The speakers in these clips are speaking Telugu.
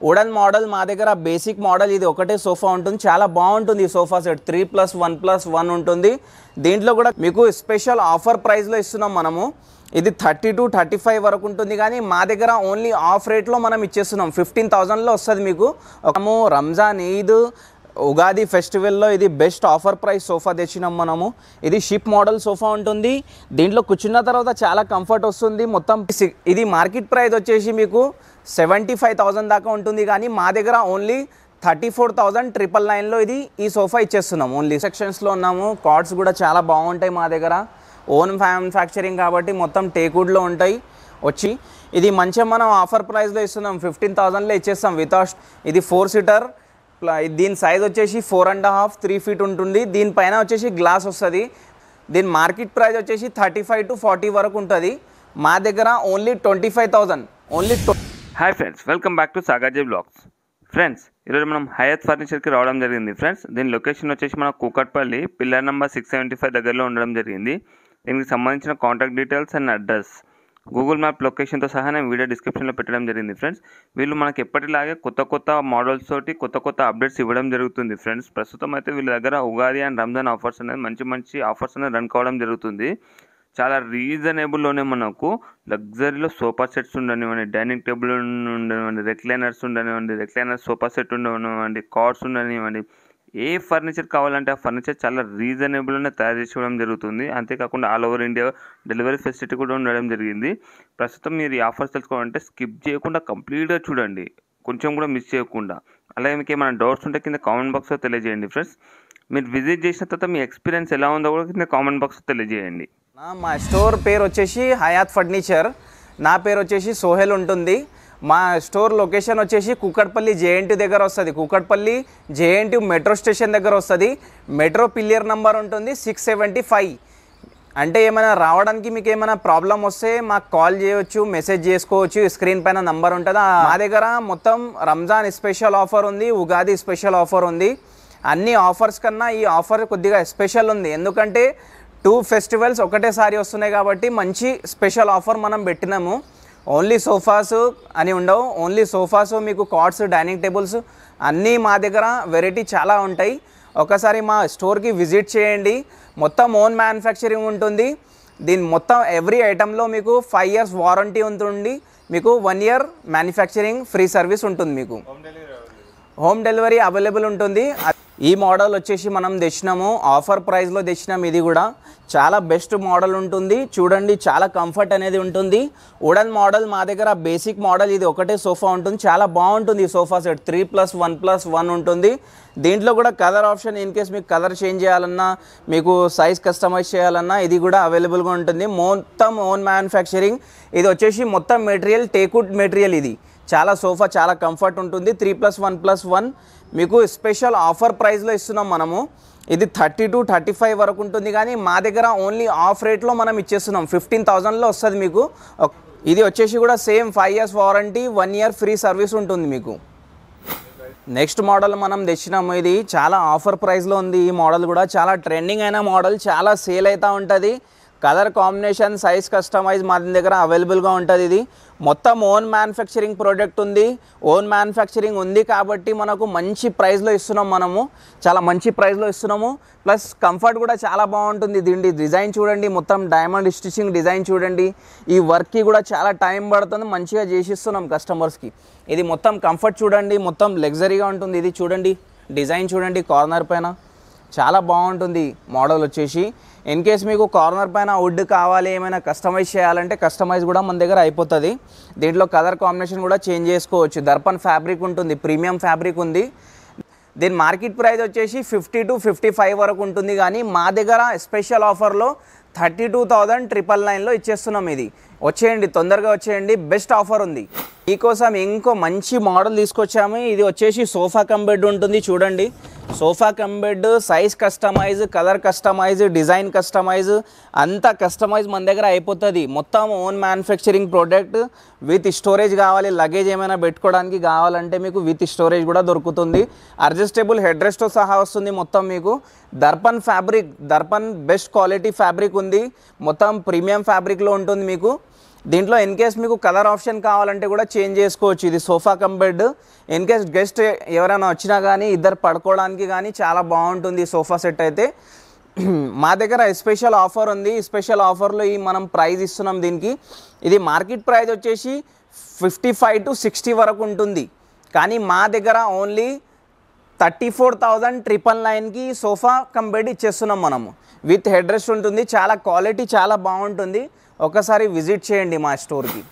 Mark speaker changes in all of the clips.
Speaker 1: వుడెన్ మోడల్ మా దగ్గర బేసిక్ మోడల్ ఇది ఒకటే సోఫా ఉంటుంది. చాలా బాగుంటుంది ఈ సోఫా సెట్ 3+1+1 ఉంటుంది. దీంట్లో కూడా మీకు స్పెషల్ ఆఫర్ ప్రైస్లో ఇస్తున్నాం మనము. ఇది 30 to 35 వరకు ఉంటుంది, కానీ మా దగ్గర ఓన్లీ ఆఫ్ రేట్లో మనం ఇచ్చేస్తున్నాం. 15,000లో వస్తుంది మీకు. మనము రంజాన్, ఈద్, ఉగాది ఫెస్టివల్లో ఇది బెస్ట్ ఆఫర్ ప్రైస్ సోఫా తెచ్చినాం మనము. ఇది షిప్ మోడల్ సోఫా ఉంటుంది. దీంట్లో కూర్చున్న తర్వాత చాలా కంఫర్ట్ వస్తుంది. మొత్తం ఇది మార్కెట్ ప్రైస్ వచ్చేసి మీకు 75,000 దాకా ఉంటుంది, కానీ మా దగ్గర ఓన్లీ 34,999లో ఇది ఈ సోఫా ఇచ్చేస్తున్నాం. ఓన్లీ సెక్షన్స్లో ఉన్నాము. కార్డ్స్ కూడా చాలా బాగుంటాయి మా దగ్గర. ఓన్ మ్యానుఫ్యాక్చరింగ్ కాబట్టి మొత్తం టేక్వుడ్లో ఉంటాయి. వచ్చి ఇది మంచిగా మనం ఆఫర్ ప్రైస్లో ఇస్తున్నాం. 15,000లో ఇచ్చేస్తాం వితౌట్. ఇది 4 సీటర్. దీని సైజ్ వచ్చేసి 4.5 3 ఫీట్ ఉంటుంది. దీనిపైన వచ్చేసి గ్లాస్ వస్తుంది. దీని మార్కెట్ ప్రైస్ వచ్చేసి 35 to 40 వరకు ఉంటుంది. మా దగ్గర only 25,000 only.
Speaker 2: Hi friends, welcome back to Sagar J blogs. Friends, ఈరోజు మనం హయత్ ఫర్నిచర్కి రావడం జరిగింది. ఫ్రెండ్స్, దీని లొకేషన్ వచ్చేసి మన కూకట్పల్లి పిల్లర్ నెంబర్ 675 దగ్గరలో ఉండడం జరిగింది. దీనికి సంబంధించిన contact details and address Google map లొకేషన్తో సహా నేను వీడియో డిస్క్రిప్షన్లో పెట్టడం జరిగింది. ఫ్రెండ్స్, వీళ్ళు మనకి ఎప్పటిలాగే కొత్త మోడల్స్ తోటి కొత్త అప్డేట్స్ ఇవ్వడం జరుగుతుంది. ఫ్రెండ్స్, ప్రస్తుతం అయితే వీళ్ళ దగ్గర ఉగాది అండ్ రంజాన్ ఆఫర్స్ అనేది మంచి ఆఫర్స్ అనేది రన్ కావడం జరుగుతుంది. చాలా రీజనబుల్లోనే మనకు లగ్జరీలో సోఫా సెట్స్ ఉండనివ్వండి, డైనింగ్ టేబుల్ ఉండనివ్వండి, రెక్లైనర్స్ సోఫా సెట్ ఉండనివ్వండి, కార్డ్స్ ఉండనివ్వండి, ఏ ఫర్నిచర్ కావాలంటే ఆ ఫర్నిచర్ చాలా రీజనబుల్గానే తయారు చేసుకోవడం జరుగుతుంది. అంతేకాకుండా all over India delivery facility కూడా ఉండడం జరిగింది. ప్రస్తుతం మీరు ఈ ఆఫర్స్ తెలుసుకోవాలంటే స్కిప్ చేయకుండా కంప్లీట్గా చూడండి, కొంచెం కూడా మిస్ చేయకుండా. అలాగే మీకు ఏమైనా డౌట్స్ ఉంటే కింద కామెంట్ బాక్స్లో తెలియజేయండి. ఫ్రెండ్స్, మీరు విజిట్ చేసిన తర్వాత మీ ఎక్స్పీరియన్స్ ఎలా ఉందో కూడా కింద కామెంట్ బాక్స్లో తెలియజేయండి.
Speaker 1: మా స్టోర్ పేరు వచ్చేసి హయాత్ ఫర్నిచర్. నా పేరు వచ్చేసి సోహెల్ ఉంటుంది. మా స్టోర్ లొకేషన్ వచ్చేసి కూకట్పల్లి జేఎన్టీ దగ్గర వస్తుంది. కూకట్పల్లి జేఎన్టీ మెట్రో స్టేషన్ దగ్గర వస్తుంది. మెట్రో పిల్లర్ నెంబర్ ఉంటుంది 675. అంటే ఏమైనా రావడానికి మీకు ఏమైనా ప్రాబ్లం వస్తే మాకు కాల్ చేయవచ్చు, మెసేజ్ చేసుకోవచ్చు. స్క్రీన్ పైన నంబర్ ఉంటుంది. మా దగ్గర మొత్తం రంజాన్ స్పెషల్ ఆఫర్ ఉంది, ఉగాది స్పెషల్ ఆఫర్ ఉంది. అన్ని ఆఫర్స్ కన్నా ఈ ఆఫర్ కొద్దిగా స్పెషల్ ఉంది. ఎందుకంటే 2 ఫెస్టివల్స్ ఒకటేసారి వస్తున్నాయి కాబట్టి మంచి స్పెషల్ ఆఫర్ మనం పెట్టినాము. ఓన్లీ సోఫాస్ అని ఉండవు. ఓన్లీ సోఫాస్, మీకు కార్డ్స్, డైనింగ్ టేబుల్స్ అన్నీ మా దగ్గర వెరైటీ చాలా ఉంటాయి. ఒకసారి మా స్టోర్కి విజిట్ చేయండి. మొత్తం ఓన్ మ్యానుఫ్యాక్చరింగ్ ఉంటుంది. దీని మొత్తం ఎవ్రీ ఐటెంలో మీకు 5 years వారంటీ ఉంటుంది. మీకు 1 year మ్యానుఫ్యాక్చరింగ్ ఫ్రీ సర్వీస్ ఉంటుంది. మీకు హోమ్ డెలివరీ అవైలబుల్ ఉంటుంది. ఈ మోడల్ వచ్చేసి మనం తెచ్చినాము, ఆఫర్ ప్రైస్లో తెచ్చినాం. ఇది కూడా చాలా బెస్ట్ మోడల్ ఉంటుంది. చూడండి, చాలా కంఫర్ట్ అనేది ఉంటుంది. వుడెన్ మోడల్ మా దగ్గర బేసిక్ మోడల్ ఇది ఒకటే సోఫా ఉంటుంది. చాలా బాగుంటుంది ఈ సోఫా సెట్ 3+1+1 ఉంటుంది. దీంట్లో కూడా కలర్ ఆప్షన్, ఇన్ కేస్ మీకు కలర్ చేంజ్ చేయాలన్నా, మీకు సైజ్ కస్టమైజ్ చేయాలన్నా ఇది కూడా అవైలబుల్గా ఉంటుంది. మొత్తం ఓన్ మ్యానుఫ్యాక్చరింగ్. ఇది వచ్చేసి మొత్తం మెటీరియల్ టేక్వుడ్ మెటీరియల్. ఇది చాలా సోఫా చాలా కంఫర్ట్ ఉంటుంది. 3+1+1 మీకు స్పెషల్ ఆఫర్ ప్రైస్లో ఇస్తున్నాం మనము. ఇది 30 to 35 వరకు ఉంటుంది, కానీ మా దగ్గర ఓన్లీ ఆఫ్ రేట్లో మనం ఇచ్చేస్తున్నాం. 15,000లో వస్తుంది మీకు. ఇది వచ్చేసి కూడా same 5 years warranty, 1 year free service ఉంటుంది మీకు. నెక్స్ట్ మోడల్ మనం తెచ్చినాము. ఇది చాలా ఆఫర్ ప్రైస్లో ఉంది. ఈ మోడల్ కూడా చాలా ట్రెండింగ్ అయిన మోడల్, చాలా సేల్ అవుతూ ఉంటుంది. కలర్ కాంబినేషన్, సైజ్ కస్టమైజ్ మా దగ్గర అవైలబుల్గా ఉంటుంది. ఇది మొత్తం ఓన్ మ్యానుఫ్యాక్చరింగ్ ప్రోడక్ట్ ఉంది. ఓన్ మ్యానుఫ్యాక్చరింగ్ ఉంది కాబట్టి మనకు మంచి ప్రైస్లో ఇస్తున్నాం. మనము చాలా మంచి ప్రైస్లో ఇస్తున్నాము. ప్లస్ కంఫర్ట్ కూడా చాలా బాగుంటుంది. దీని డిజైన్ చూడండి, మొత్తం డైమండ్ స్టిచ్చింగ్ డిజైన్ చూడండి. ఈ వర్క్కి కూడా చాలా టైం పడుతుంది. మంచిగా చేసిస్తున్నాం కస్టమర్స్కి. ఇది మొత్తం కంఫర్ట్ చూడండి, మొత్తం లగ్జరీగా ఉంటుంది. ఇది చూడండి, డిజైన్ చూడండి, కార్నర్ పైన చాలా బాగుంటుంది మోడల్ వచ్చేసి. ఇన్ కేస్ మీకు కార్నర్ పైన వుడ్ కావాలి, ఏమైనా కస్టమైజ్ చేయాలంటే కస్టమైజ్ కూడా మన దగ్గర అయిపోతుంది. దీంట్లో కలర్ కాంబినేషన్ కూడా చేంజ్ చేసుకోవచ్చు. దర్పన్ ఫ్యాబ్రిక్ ఉంటుంది, ప్రీమియం ఫ్యాబ్రిక్ ఉంది. దీని మార్కెట్ ప్రైస్ వచ్చేసి 50 to 55 వరకు ఉంటుంది, కానీ మా దగ్గర స్పెషల్ ఆఫర్లో 32,999లో ఇచ్చేస్తున్నాం. ఇది వచ్చేయండి, తొందరగా వచ్చేయండి, బెస్ట్ ఆఫర్ ఉంది. మీకోసం ఇంకో మంచి మోడల్ తీసుకొచ్చాము. ఇది వచ్చేసి సోఫా కమ్ బెడ్ ఉంటుంది. చూడండి, sofa come bed, size customize, colour customize, design customize, అంతా కస్టమైజ్ మన దగ్గర అయిపోతుంది. మొత్తం own manufacturing product. With storage కావాలి, లగేజ్ ఏమైనా పెట్టుకోవడానికి కావాలంటే మీకు విత్ స్టోరేజ్ కూడా దొరుకుతుంది. అడ్జస్టబుల్ హెడ్ రెస్ట్తో సహా వస్తుంది. మొత్తం మీకు Darpan fabric, Darpan best quality fabric ఉంది. మొత్తం ప్రీమియం ఫ్యాబ్రిక్లో ఉంటుంది మీకు. దీంట్లో ఇన్ కేస్ మీకు కలర్ ఆప్షన్ కావాలంటే కూడా చేంజ్ చేసుకోవచ్చు. ఇది sofa come bed. In case guest ఎవరైనా వచ్చినా కానీ ఇద్దరు పడుకోవడానికి కానీ చాలా బాగుంటుంది సోఫా సెట్ అయితే. మా దగ్గర స్పెషల్ ఆఫర్ ఉంది. స్పెషల్ ఆఫర్లో ఈ మనం ప్రైస్ ఇస్తున్నాం దీనికి. ఇది మార్కెట్ ప్రైస్ వచ్చేసి 55 to 60 వరకు ఉంటుంది. కానీ మా దగ్గర ఓన్లీ 34,999కి సోఫా కమ్ బెడ్ ఇచ్చేస్తున్నాం మనము. విత్ హెడ్ రెస్ట్ ఉంటుంది. చాలా క్వాలిటీ చాలా బాగుంటుంది. ఒకసారి విజిట్ చేయండి మా స్టోర్కి.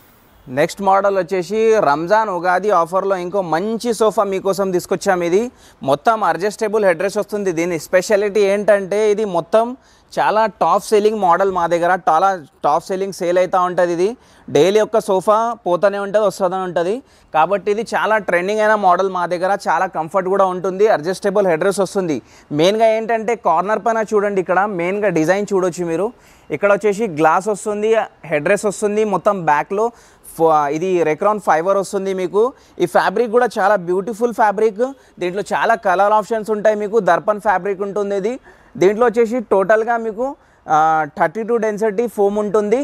Speaker 1: నెక్స్ట్ మోడల్ వచ్చేసి రంజాన్ ఉగాది ఆఫర్లో ఇంకో మంచి సోఫా మీకోసం తీసుకొచ్చాము. ఇది మొత్తం అడ్జస్టబుల్ హెడ్ రెస్ట్ వస్తుంది. దీని స్పెషాలిటీ ఏంటంటే ఇది మొత్తం చాలా టాప్ సెల్లింగ్ మోడల్. మా దగ్గర చాలా టాప్ సెల్లింగ్ సేల్ అవుతూ ఉంటుంది. ఇది డైలీ ఒక్క సోఫా పోతూనే ఉంటుంది, వస్తూనే ఉంటుంది. కాబట్టి ఇది చాలా ట్రెండింగ్ అయిన మోడల్ మా దగ్గర. చాలా కంఫర్ట్ కూడా ఉంటుంది. అడ్జస్టబుల్ హెడ్ రెస్ట్ వస్తుంది. మెయిన్గా ఏంటంటే కార్నర్ పైన చూడండి, ఇక్కడ మెయిన్గా డిజైన్ చూడొచ్చు మీరు. ఇక్కడ వచ్చేసి గ్లాస్ వస్తుంది, హెడ్ రెస్ట్ వస్తుంది. మొత్తం బ్యాక్లో ఇది రెక్రాన్ ఫైబర్ వస్తుంది మీకు. ఈ ఫ్యాబ్రిక్ కూడా చాలా బ్యూటిఫుల్ ఫ్యాబ్రిక్. దీంట్లో చాలా కలర్ ఆప్షన్స్ ఉంటాయి మీకు. దర్పన్ ఫ్యాబ్రిక్ ఉంటుంది ఇది. దీంట్లో వచ్చేసి టోటల్గా మీకు 32 డెన్సిటీ ఫోమ్ ఉంటుంది.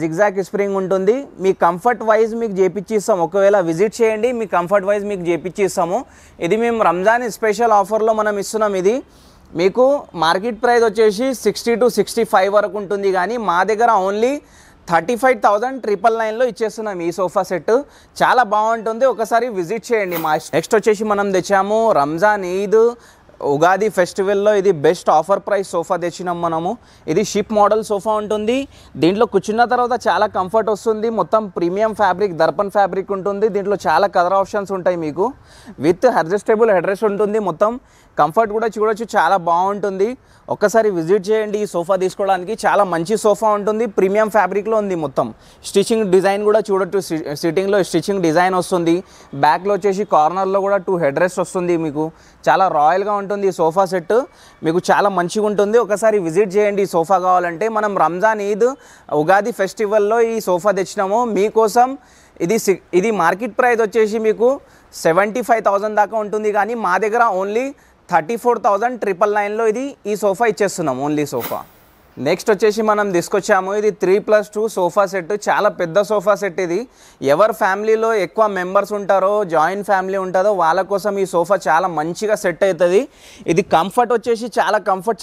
Speaker 1: జిగ్జాగ్ స్ప్రింగ్ ఉంటుంది. మీ కంఫర్ట్ వైజ్ మీకు చేపించి ఇస్తాము. ఒకవేళ విజిట్ చేయండి, మీ కంఫర్ట్ వైజ్ మీకు చేపించి ఇస్తాము. ఇది మేము రంజాన్ స్పెషల్ ఆఫర్లో మనం ఇస్తున్నాం. ఇది మీకు మార్కెట్ ప్రైస్ వచ్చేసి 60 to 65 వరకు ఉంటుంది. కానీ మా దగ్గర ఓన్లీ 35,999లో ఇచ్చేస్తున్నాం ఈ సోఫా సెట్. చాలా బాగుంటుంది. ఒకసారి విజిట్ చేయండి మా. నెక్స్ట్ వచ్చేసి మనం తెచ్చాము రంజాన్ ఈద్ ఉగాది ఫెస్టివల్లో ఇది బెస్ట్ ఆఫర్ ప్రైస్ సోఫా తెచ్చినాం మనము. ఇది షిప్ మోడల్ సోఫా ఉంటుంది. దీంట్లో కూర్చున్న తర్వాత చాలా కంఫర్ట్ వస్తుంది. మొత్తం ప్రీమియం ఫ్యాబ్రిక్, దర్పన్ ఫ్యాబ్రిక్ ఉంటుంది. దీంట్లో చాలా కలర్ ఆప్షన్స్ ఉంటాయి మీకు. విత్ అడ్జస్టబుల్ హెడ్ రెస్ట్ ఉంటుంది. మొత్తం కంఫర్ట్ కూడా చూడొచ్చు, చాలా బాగుంటుంది. ఒక్కసారి విజిట్ చేయండి ఈ సోఫా తీసుకోవడానికి. చాలా మంచి సోఫా ఉంటుంది. ప్రీమియం ఫ్యాబ్రిక్లో ఉంది. మొత్తం స్టిచ్చింగ్ డిజైన్ కూడా చూడొచ్చు. సిట్టింగ్లో స్టిచ్చింగ్ డిజైన్ వస్తుంది. బ్యాక్లో వచ్చేసి కార్నర్లో కూడా 2 హెడ్ రెస్ట్ వస్తుంది మీకు. చాలా రాయల్గా ఉంటుంది ఈ సోఫా సెట్. మీకు చాలా మంచిగా ఉంటుంది. ఒకసారి విజిట్ చేయండి ఈ సోఫా కావాలంటే. మనం రంజాన్ ఈద్ ఉగాది ఫెస్టివల్లో ఈ సోఫా తెచ్చినాము మీకోసం. ఇది మార్కెట్ ప్రైస్ వచ్చేసి మీకు 75,000 దాకా ఉంటుంది. కానీ మా దగ్గర ఓన్లీ 34,999లో ఈ సోఫా ఇచ్చేస్తున్నాం. Only sofa. నెక్స్ట్ వచ్చేసి మనం తీసుకొచ్చాము ఇది 3+2 సోఫా సెట్. చాలా పెద్ద సోఫా సెట్ ఇది. ఎవరి ఫ్యామిలీలో ఎక్కువ మెంబర్స్ ఉంటారో, జాయింట్ ఫ్యామిలీ ఉంటుందో వాళ్ళ కోసం ఈ సోఫా చాలా మంచిగా సెట్ అవుతుంది. ఇది కంఫర్ట్ వచ్చేసి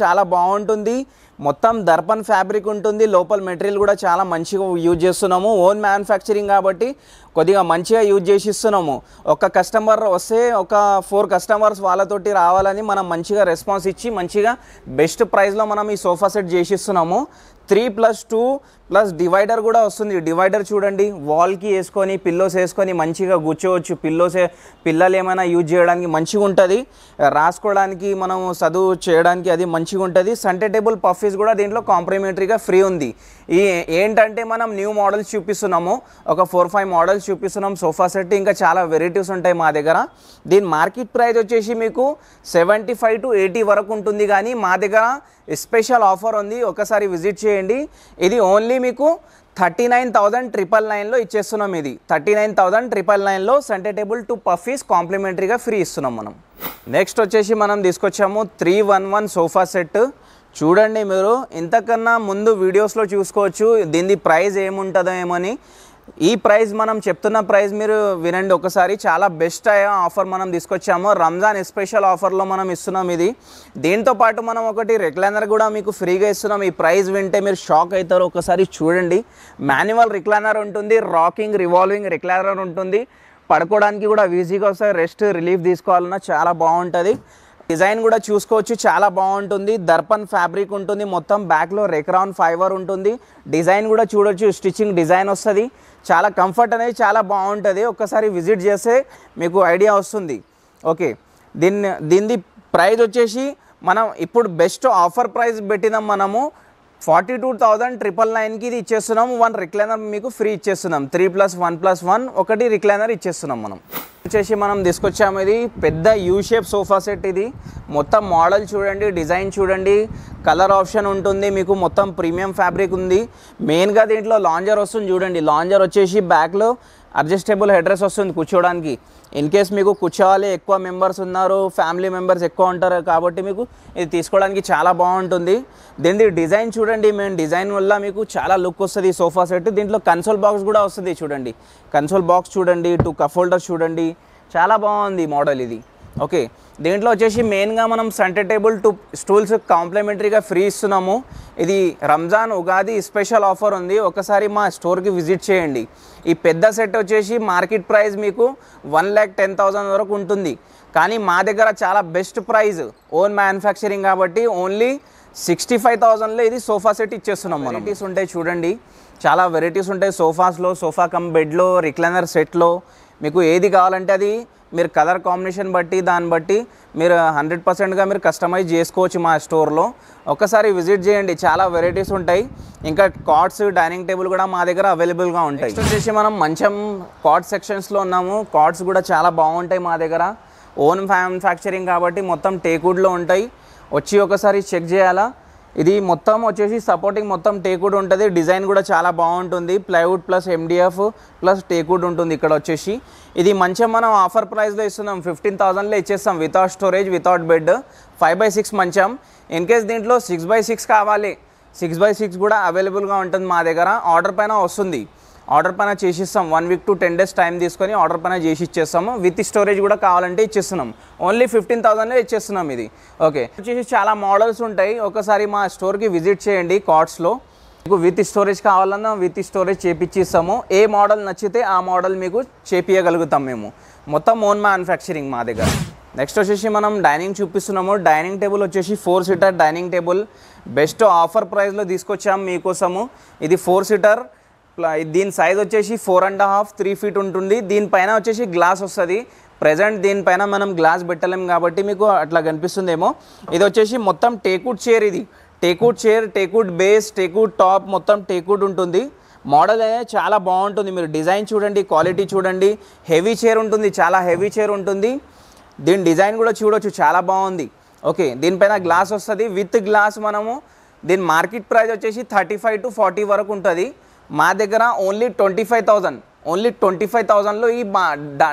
Speaker 1: చాలా బాగుంటుంది. మొత్తం దర్పన్ ఫ్యాబ్రిక్ ఉంటుంది. లోపల మెటీరియల్ కూడా చాలా మంచిగా యూజ్ చేస్తున్నాము. ఓన్ మ్యానుఫ్యాక్చరింగ్ కాబట్టి కొద్దిగా మంచిగా యూజ్ చేసి ఇస్తున్నాము. ఒక కస్టమర్ వస్తే ఒక 4 కస్టమర్స్ వాళ్ళతోటి రావాలని మనం మంచిగా రెస్పాన్స్ ఇచ్చి మంచిగా బెస్ట్ ప్రైస్లో మనం ఈ సోఫా సెట్ చేసి ఇస్తున్నాము. 3+2 ప్లస్ డివైడర్ కూడా వస్తుంది. డివైడర్ చూడండి, వాల్కి వేసుకొని పిల్లోస్ వేసుకొని మంచిగా కూర్చోవచ్చు. పిల్లలు ఏమైనా యూజ్ చేయడానికి మంచిగా ఉంటుంది. రాసుకోవడానికి మనం చదువు చేయడానికి అది మంచిగా ఉంటుంది. సెంటర్ టేబుల్ పఫీస్ కూడా దీంట్లో కాంప్లిమెంటరీగా ఫ్రీ ఉంది. ఏంటంటే మనం న్యూ మోడల్స్ చూపిస్తున్నాము. ఒక 4-5 మోడల్స్ చూపిస్తున్నాం సోఫా సెట్. ఇంకా చాలా వెరైటీస్ ఉంటాయి మా దగ్గర. దీని మార్కెట్ ప్రైస్ వచ్చేసి మీకు 75 to 80 వరకు ఉంటుంది. కానీ మా దగ్గర స్పెషల్ ఆఫర్ ఉంది. ఒకసారి విజిట్ చేయండి. ఇది ఓన్లీ మీకు 39,999లో ఇచ్చేస్తున్నాం. ఇది 39,999లో సెంటర్ టేబుల్ 2 పఫీస్ కాంప్లిమెంటరీగా ఫ్రీ ఇస్తున్నాం మనం. నెక్స్ట్ వచ్చేసి మనం తీసుకొచ్చాము 311 సోఫా సెట్. చూడండి మీరు, ఇంతకన్నా ముందు వీడియోస్లో చూసుకోవచ్చు దీని ప్రైస్ ఏముంటుందో ఏమని. ఈ ప్రైస్ మనం చెప్తున్న ప్రైస్ మీరు వినండి ఒకసారి. చాలా బెస్ట్ ఆఫర్ మనం తీసుకొచ్చాము. రంజాన్ స్పెషల్ ఆఫర్లో మనం ఇస్తున్నాం ఇది. దీంతో పాటు మనం ఒకటి రిక్లైనర్ కూడా మీకు ఫ్రీగా ఇస్తున్నాం. ఈ ప్రైస్ వింటే మీరు షాక్ అవుతారు. ఒకసారి చూడండి. మాన్యువల్ రిక్లైనర్ ఉంటుంది, రాకింగ్ రివాల్వింగ్ రిక్లైనర్ ఉంటుంది. పడుకోవడానికి కూడా ఈజీగా వస్తాయి. రెస్ట్ రిలీఫ్ తీసుకోవాలన్నా చాలా బాగుంటుంది. డిజైన్ కూడా చూసుకోవచ్చు, చాలా బాగుంటుంది. దర్పన్ ఫ్యాబ్రిక్ ఉంటుంది. మొత్తం బ్యాక్లో రెక్రాన్ ఫైబర్ ఉంటుంది. డిజైన్ కూడా చూడొచ్చు, స్టిచ్చింగ్ డిజైన్ వస్తుంది. చాలా కంఫర్ట్ అనేది చాలా బాగుంటుంది. ఒక్కసారి విజిట్ చేస్తే మీకు ఐడియా వస్తుంది. ఓకే, దీని ప్రైస్ వచ్చేసి మనం ఇప్పుడు బెస్ట్ ఆఫర్ ప్రైస్ పెట్టినాం మనము. 42,999కి ఇది ఇచ్చేస్తున్నాము. 1 రిక్లైనర్ మీకు ఫ్రీ ఇచ్చేస్తున్నాం. 3+1+1 ఒకటి రిక్లైనర్ ఇచ్చేస్తున్నాం మనం. వచ్చేసి మనం తీసుకొచ్చాము ఇది పెద్ద యూ షేప్ సోఫా సెట్. ఇది మొత్తం మోడల్ చూడండి, డిజైన్ చూడండి, కలర్ ఆప్షన్ ఉంటుంది మీకు. మొత్తం ప్రీమియం ఫ్యాబ్రిక్ ఉంది. మెయిన్గా దీంట్లో లాంజర్ వస్తుంది చూడండి. లాంజర్ వచ్చేసి బ్యాక్లో అడ్జస్టబుల్ హెడ్ రెస్ట్ వస్తుంది కూర్చోవడానికి. ఇన్ కేస్ మీకు కూర్చోవాలి, ఎక్కువ మెంబర్స్ ఉన్నారు, ఫ్యామిలీ మెంబర్స్ ఎక్కువ ఉంటారు కాబట్టి మీకు ఇది తీసుకోవడానికి చాలా బాగుంటుంది. దీని డిజైన్ చూడండి, మేము డిజైన్ వల్ల మీకు చాలా లుక్ వస్తుంది సోఫా సెట్. దీంట్లో కన్సోల్ బాక్స్ కూడా వస్తుంది చూడండి, కన్సోల్ బాక్స్ చూడండి, 2 కప్ హోల్డర్స్ చూడండి, చాలా బాగుంది మోడల్ ఇది. ఓకే, దీంట్లో వచ్చేసి మెయిన్గా మనం సెంటర్ టేబుల్ 2 స్టూల్స్ కాంప్లిమెంటరీగా ఫ్రీ ఇస్తున్నాము. ఇది రంజాన్ ఉగాది స్పెషల్ ఆఫర్ ఉంది, ఒకసారి మా స్టోర్కి విజిట్ చేయండి. ఈ పెద్ద సెట్ వచ్చేసి మార్కెట్ ప్రైస్ మీకు 1,10,000 వరకు ఉంటుంది, కానీ మా దగ్గర చాలా బెస్ట్ ప్రైస్, ఓన్ మ్యానుఫ్యాక్చరింగ్ కాబట్టి ఓన్లీ 65,000లో ఇది సోఫా సెట్ ఇచ్చేస్తున్నాం. వెరైటీస్ ఉంటాయి చూడండి, చాలా వెరైటీస్ ఉంటాయి సోఫాస్లో, సోఫా కమ్ బెడ్లో, రిక్లైనర్ సెట్లో. మీకు ఏది కావాలంటే అది మీరు కలర్ కాంబినేషన్ బట్టి దాన్ని బట్టి మీరు 100%గా మీరు కస్టమైజ్ చేసుకోవచ్చు మా స్టోర్లో. ఒకసారి విజిట్ చేయండి, చాలా వెరైటీస్ ఉంటాయి. ఇంకా కాట్స్, డైనింగ్ టేబుల్ కూడా మా దగ్గర అవైలబుల్గా ఉంటాయి. నెక్స్ట్ వచ్చేసి మనం మంచం కాట్ సెక్షన్స్లో ఉన్నాము. కాట్స్ కూడా చాలా బాగుంటాయి మా దగ్గర, ఓన్ మ్యానుఫ్యాక్చరింగ్ కాబట్టి మొత్తం టేక్వుడ్లో ఉంటాయి. వచ్చి ఒకసారి చెక్ చేయాలా. ఇది మొత్తం వచ్చేసి సపోర్టింగ్ మొత్తం టేక్వుడ్ ఉంటుంది, డిజైన్ కూడా చాలా బాగుంటుంది. Plywood plus MDF plus teakwood ఉంటుంది ఇక్కడ వచ్చేసి. ఇది మంచం మనం ఆఫర్ ప్రైస్లో ఇస్తున్నాం, 15,000లో ఇచ్చేస్తాం, without storage, without bed. 5x6 మంచం. ఇన్ కేస్ దీంట్లో 6x6 కావాలి, 6x6 కూడా అవైలబుల్గా ఉంటుంది మా దగ్గర. ఆర్డర్ పైన వస్తుంది, ఆర్డర్ పైన చేసిస్తాం. 1 week to 10 days టైం తీసుకొని ఆర్డర్ పైన చేసి ఇచ్చేస్తాము. విత్ స్టోరేజ్ కూడా కావాలంటే ఇచ్చేస్తున్నాం. ఓన్లీ 15,000లో ఇచ్చేస్తున్నాం ఇది. ఓకే, వచ్చేసి చాలా మోడల్స్ ఉంటాయి, ఒకసారి మా స్టోర్కి విజిట్ చేయండి. కార్డ్స్లో మీకు విత్ స్టోరేజ్ కావాలన్నా విత్ స్టోరేజ్ చేపిచ్చిస్తాము. ఏ మోడల్ నచ్చితే ఆ మోడల్ మీకు చేపియగలుగుతాం మేము. మొత్తం ఓన్ మ్యానుఫ్యాక్చరింగ్ మా దగ్గర. నెక్స్ట్ వచ్చేసి మనం డైనింగ్ చూపిస్తున్నాము. డైనింగ్ టేబుల్ వచ్చేసి 4 seater dining table best offer ప్రైస్లో తీసుకొచ్చాము మీకోసము. ఇది 4 seater, దీని సైజ్ వచ్చేసి 4.5 3 feet ఉంటుంది. దీనిపైన వచ్చేసి గ్లాస్ వస్తుంది. ప్రజెంట్ దీనిపైన మనం గ్లాస్ పెట్టలేం కాబట్టి మీకు అట్లా కనిపిస్తుందేమో. ఇది వచ్చేసి మొత్తం టేక్వుడ్ చైర్, ఇది teakwood chair, teakwood base, teakwood top, మొత్తం టేక్వుడ్ ఉంటుంది. మోడల్ అనేది చాలా బాగుంటుంది. మీరు డిజైన్ చూడండి, క్వాలిటీ చూడండి. హెవీ చైర్ ఉంటుంది, చాలా హెవీ చైర్ ఉంటుంది. దీని డిజైన్ కూడా చూడొచ్చు, చాలా బాగుంది. ఓకే, దీనిపైన గ్లాస్ వస్తుంది. విత్ గ్లాస్ మనము దీని మార్కెట్ ప్రైస్ వచ్చేసి 35 to 40 వరకు ఉంటుంది. మా దగ్గర ఓన్లీ 25,000లో ఈ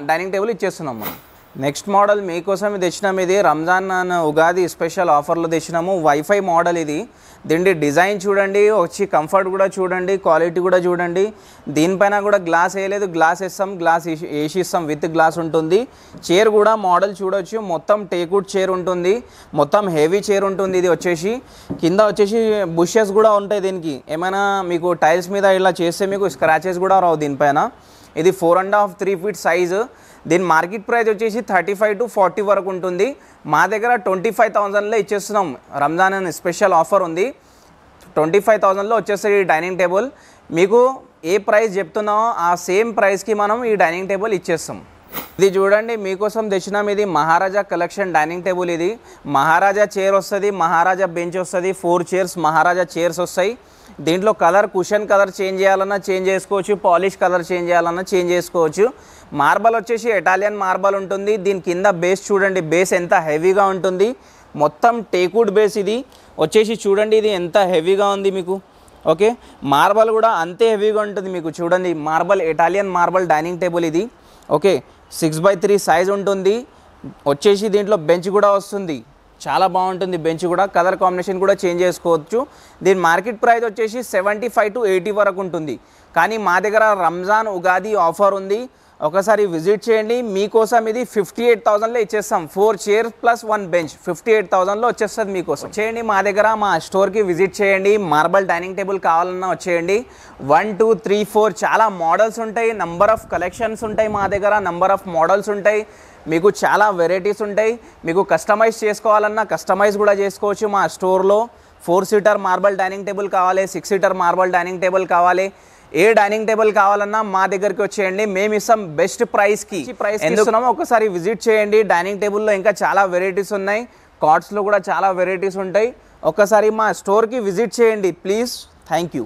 Speaker 1: డైనింగ్ టేబుల్ ఇచ్చేస్తున్నాం మనం. నెక్స్ట్ మోడల్ మీకోసం తెచ్చినాము. ఇది రంజాన్ ఉగాది స్పెషల్ ఆఫర్లో తెచ్చినాము. వైఫై మోడల్ ఇది. దీని డిజైన్ చూడండి, వచ్చి కంఫర్ట్ కూడా చూడండి, క్వాలిటీ కూడా చూడండి. దీనిపైన కూడా గ్లాస్ వేయలేదు, గ్లాస్ వేస్తాం, గ్లాస్ వేసి ఇస్తాం, విత్ గ్లాస్ ఉంటుంది. చైర్ కూడా మోడల్ చూడొచ్చు, మొత్తం టేక్వుడ్ చైర్ ఉంటుంది, మొత్తం హెవీ చైర్ ఉంటుంది. ఇది వచ్చేసి కింద వచ్చేసి బుషెస్ కూడా ఉంటాయి. దీనికి ఏమైనా మీకు టైల్స్ మీద ఇలా చేస్తే మీకు స్క్రాచెస్ కూడా రావు దీనిపైన. ఇది 4.5 3 feet సైజు. దీని మార్కెట్ ప్రైస్ వచ్చేసి 35 to 40 వరకు ఉంటుంది. మా దగ్గర 25,000లో ఇచ్చేస్తున్నాం. రంజాన్ అని స్పెషల్ ఆఫర్ ఉంది, 25,000లో వచ్చేస్తుంది ఈ డైనింగ్ టేబుల్. మీకు ఏ ప్రైస్ చెప్తున్నామో ఆ సేమ్ ప్రైస్కి మనం ఈ డైనింగ్ టేబుల్ ఇచ్చేస్తాం. ఇది చూడండి, మీకోసం తెచ్చినాం. ఇది మహారాజా కలెక్షన్ డైనింగ్ టేబుల్. ఇది మహారాజా చైర్ వస్తుంది, మహారాజా బెంచ్ వస్తుంది, 4 chairs మహారాజా చైర్స్ వస్తాయి. దీంట్లో కలర్, కుషన్ కలర్ చేంజ్ చేయాలన్నా చేంజ్ చేసుకోవచ్చు, పాలిష్ కలర్ చేంజ్ చేయాలన్నా చేంజ్ చేసుకోవచ్చు. మార్బల్ వచ్చేసి ఇటాలియన్ మార్బల్ ఉంటుంది. దీని కింద బేస్ చూడండి, బేస్ ఎంత హెవీగా ఉంటుంది, మొత్తం టేక్వుడ్ బేస్. ఇది వచ్చేసి చూడండి, ఇది ఎంత హెవీగా ఉంది మీకు. ఓకే, మార్బల్ కూడా అంతే హెవీగా ఉంటుంది మీకు. చూడండి, marble, Italian marble dining table ఇది. ఓకే, 6x3 సైజ్ ఉంటుంది. వచ్చేసి దీంట్లో బెంచ్ కూడా వస్తుంది, చాలా బాగుంటుంది బెంచ్ కూడా. కలర్ కాంబినేషన్ కూడా చేంజ్ చేసుకోవచ్చు. దీని మార్కెట్ ప్రైస్ వచ్చేసి 75 to 80 వరకు ఉంటుంది, కానీ మా దగ్గర రంజాన్ ఉగాది ఆఫర్ ఉంది. ఒకసారి విజిట్ చేయండి, మీకోసం ఇది 58,000లో ఇచ్చేస్తాం. 4 chairs ప్లస్ 1 bench 58,000లో వచ్చేస్తుంది మీకోసం. చేయండి, మా దగ్గర మా స్టోర్కి విజిట్ చేయండి. మార్బల్ డైనింగ్ టేబుల్ కావాలన్నా వచ్చేయండి. 1 2 3 4 చాలా మోడల్స్ ఉంటాయి, నంబర్ ఆఫ్ కలెక్షన్స్ ఉంటాయి మా దగ్గర, నంబర్ ఆఫ్ మోడల్స్ ఉంటాయి. మీకు చాలా వెరైటీస్ ఉంటాయి. మీకు కస్టమైజ్ చేసుకోవాలన్నా కస్టమైజ్ కూడా చేసుకోవచ్చు మా స్టోర్లో. 4 seater మార్బల్ డైనింగ్ టేబుల్ కావాలి, 6 seater మార్బల్ డైనింగ్ టేబుల్ కావాలి, ఏ డైనింగ్ టేబుల్ కావాలన్నా మా దగ్గరికి వచ్చేయండి. మేము ఇస్తాం బెస్ట్ ప్రైస్కి. ఎందుకున్నామో ఒకసారి విజిట్ చేయండి. డైనింగ్ టేబుల్లో ఇంకా చాలా వెరైటీస్ ఉన్నాయి, కార్డ్స్లో కూడా చాలా వెరైటీస్ ఉంటాయి. ఒకసారి మా స్టోర్కి విజిట్ చేయండి ప్లీజ్. Thank you.